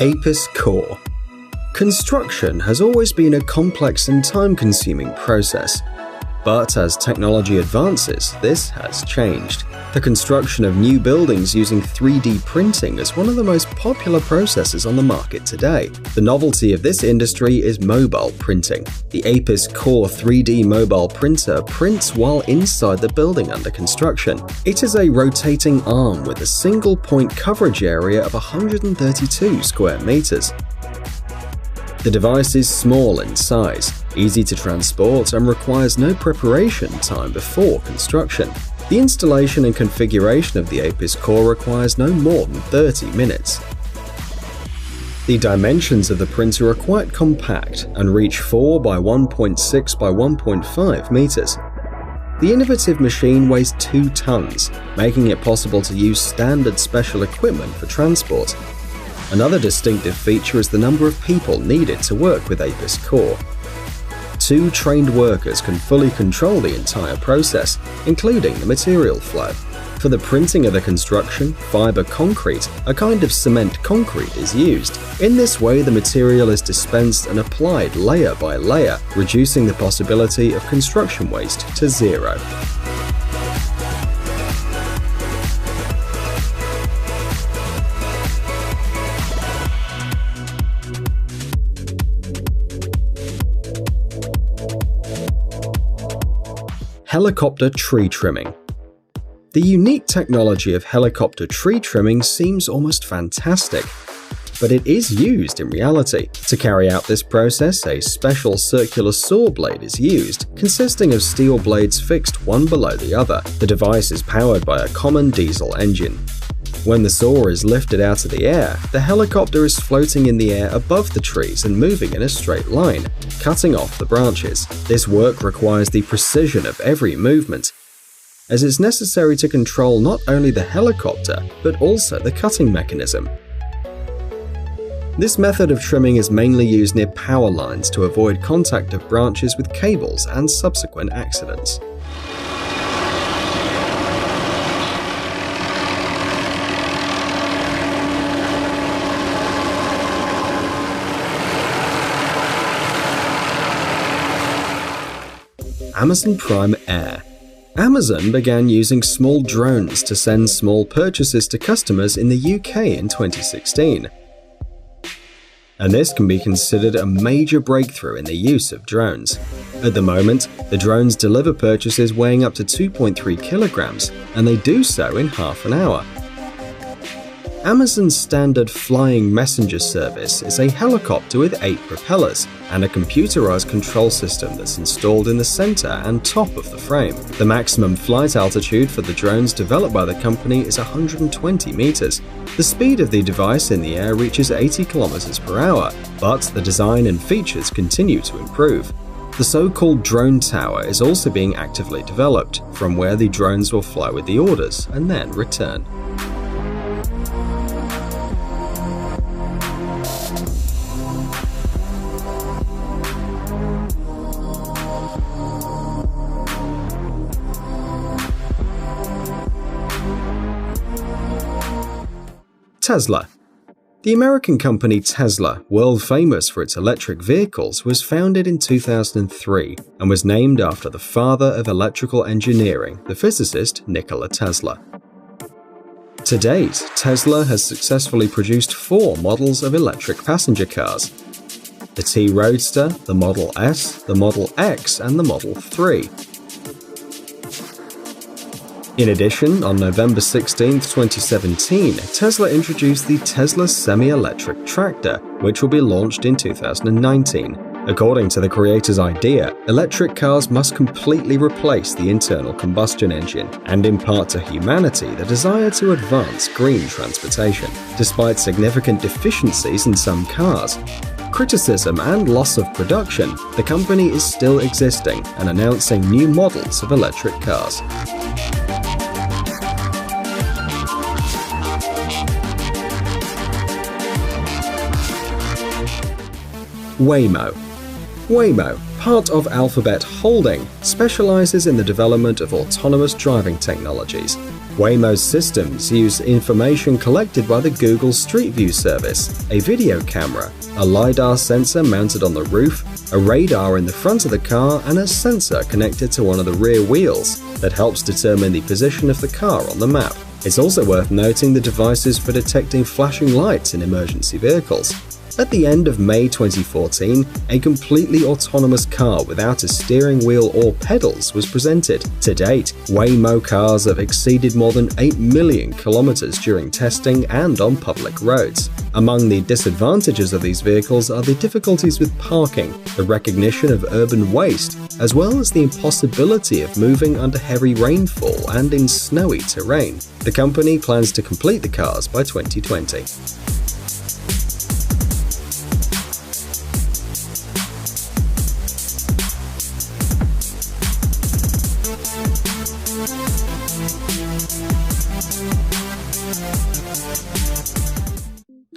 APIS core. Construction has always been a complex and time-consuming process. But as technology advances, this has changed. The construction of new buildings using 3D printing is one of the most popular processes on the market today. The novelty of this industry is mobile printing. The APIS Core 3D mobile printer prints while inside the building under construction. It is a rotating arm with a single point coverage area of 132 square meters. The device is small in size, easy to transport, and requires no preparation time before construction. The installation and configuration of the APIS core requires no more than 30 minutes. The dimensions of the printer are quite compact and reach 4 by 1.6 by 1.5 meters. The innovative machine weighs 2 tons, making it possible to use standard special equipment for transport. Another distinctive feature is the number of people needed to work with APIS core. 2 trained workers can fully control the entire process, including the material flow. For the printing of the construction, fiber concrete, a kind of cement concrete, is used. In this way, the material is dispensed and applied layer by layer, reducing the possibility of construction waste to zero. Helicopter tree trimming. The unique technology of helicopter tree trimming seems almost fantastic, but it is used in reality. To carry out this process, a special circular saw blade is used, consisting of steel blades fixed one below the other. The device is powered by a common diesel engine. When the saw is lifted out of the air, the helicopter is floating in the air above the trees and moving in a straight line, cutting off the branches. This work requires the precision of every movement, as it's necessary to control not only the helicopter, but also the cutting mechanism. This method of trimming is mainly used near power lines to avoid contact of branches with cables and subsequent accidents. Amazon Prime Air. Amazon began using small drones to send small purchases to customers in the UK in 2016. And this can be considered a major breakthrough in the use of drones. At the moment, the drones deliver purchases weighing up to 2.3 kilograms, and they do so in half an hour. Amazon's standard flying messenger service is a helicopter with 8 propellers and a computerized control system that's installed in the center and top of the frame. The maximum flight altitude for the drones developed by the company is 120 meters. The speed of the device in the air reaches 80 kilometers per hour, but the design and features continue to improve. The so-called drone tower is also being actively developed, from where the drones will fly with the orders and then return. Tesla. The American company Tesla, world famous for its electric vehicles, was founded in 2003 and was named after the father of electrical engineering, the physicist Nikola Tesla. To date, Tesla has successfully produced 4 models of electric passenger cars: the T Roadster, the Model S, the Model X, and the Model 3. In addition, on November 16, 2017, Tesla introduced the Tesla semi-electric tractor, which will be launched in 2019. According to the creator's idea, electric cars must completely replace the internal combustion engine and impart to humanity the desire to advance green transportation. Despite significant deficiencies in some cars, criticism and loss of production, the company is still existing and announcing new models of electric cars. Waymo. Waymo, part of Alphabet Holding, specializes in the development of autonomous driving technologies. Waymo's systems use information collected by the Google Street View service, a video camera, a LiDAR sensor mounted on the roof, a radar in the front of the car, and a sensor connected to one of the rear wheels that helps determine the position of the car on the map. It's also worth noting the devices for detecting flashing lights in emergency vehicles. At the end of May 2014, a completely autonomous car without a steering wheel or pedals was presented. To date, Waymo cars have exceeded more than 8 million kilometers during testing and on public roads. Among the disadvantages of these vehicles are the difficulties with parking, the recognition of urban waste, as well as the impossibility of moving under heavy rainfall and in snowy terrain. The company plans to complete the cars by 2020.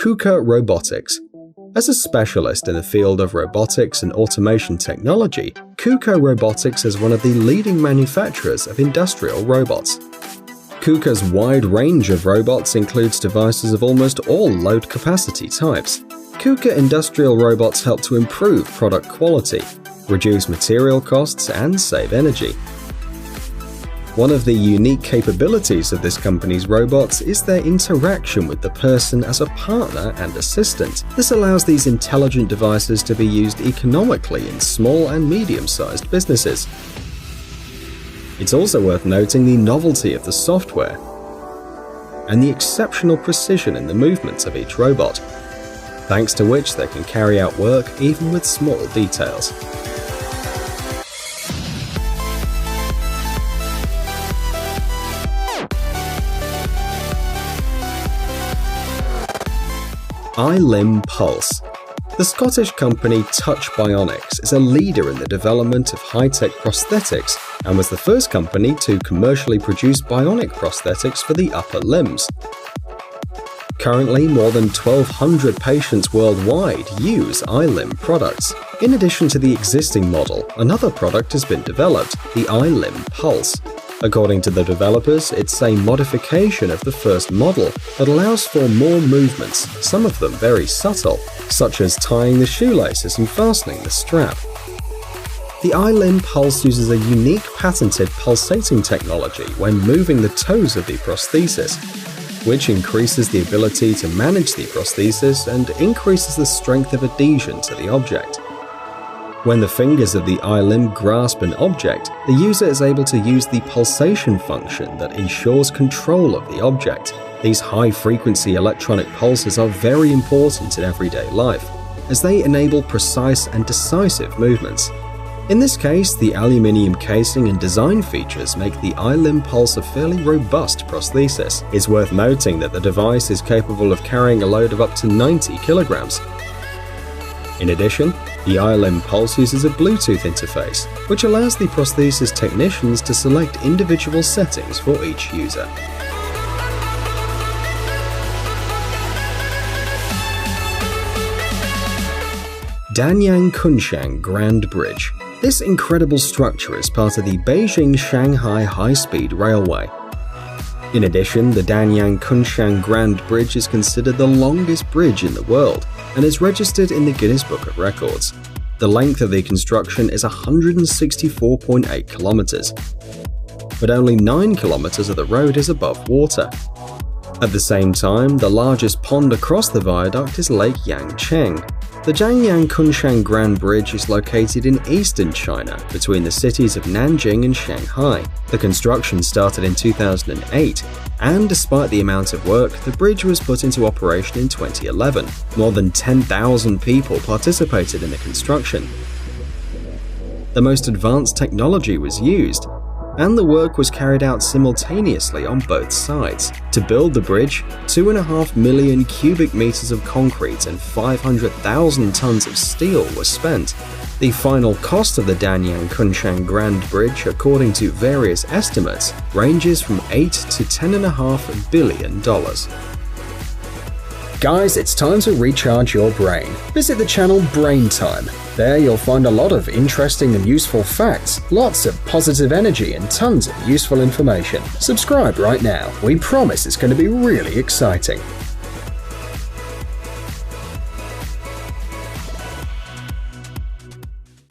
KUKA Robotics. As a specialist in the field of robotics and automation technology, KUKA Robotics is one of the leading manufacturers of industrial robots. KUKA's wide range of robots includes devices of almost all load capacity types. KUKA industrial robots help to improve product quality, reduce material costs, and save energy. One of the unique capabilities of this company's robots is their interaction with the person as a partner and assistant. This allows these intelligent devices to be used economically in small and medium-sized businesses. It's also worth noting the novelty of the software and the exceptional precision in the movements of each robot, thanks to which they can carry out work even with small details. iLimb Pulse. The Scottish company Touch Bionics is a leader in the development of high-tech prosthetics and was the first company to commercially produce bionic prosthetics for the upper limbs. Currently, more than 1,200 patients worldwide use iLimb products. In addition to the existing model, another product has been developed, the iLimb Pulse. According to the developers, it's a modification of the first model that allows for more movements, some of them very subtle, such as tying the shoelaces and fastening the strap. The iLimb Pulse uses a unique patented pulsating technology when moving the toes of the prosthesis, which increases the ability to manage the prosthesis and increases the strength of adhesion to the object. When the fingers of the iLimb grasp an object, the user is able to use the pulsation function that ensures control of the object. These high-frequency electronic pulses are very important in everyday life, as they enable precise and decisive movements. In this case, the aluminium casing and design features make the iLimb Pulse a fairly robust prosthesis. It's worth noting that the device is capable of carrying a load of up to 90 kilograms. In addition, the iLimb Pulse uses a Bluetooth interface, which allows the prosthesis technicians to select individual settings for each user. Danyang Kunshan Grand Bridge. This incredible structure is part of the Beijing-Shanghai high-speed railway. In addition, the Danyang Kunshan Grand Bridge is considered the longest bridge in the world and is registered in the Guinness Book of Records. The length of the construction is 164.8 kilometers, but only 9 kilometers of the road is above water. At the same time, the largest pond across the viaduct is Lake Yangcheng. The Danyang Kunshan Grand Bridge is located in eastern China, between the cities of Nanjing and Shanghai. The construction started in 2008, and despite the amount of work, the bridge was put into operation in 2011. More than 10,000 people participated in the construction. The most advanced technology was used, and the work was carried out simultaneously on both sides. To build the bridge, 2.5 million cubic meters of concrete and 500,000 tons of steel were spent. The final cost of the Danyang Kunshan Grand Bridge, according to various estimates, ranges from $8 to $10.5 billion. Guys, it's time to recharge your brain. Visit the channel Brain Time. There you'll find a lot of interesting and useful facts, lots of positive energy, and tons of useful information. Subscribe right now. We promise it's going to be really exciting.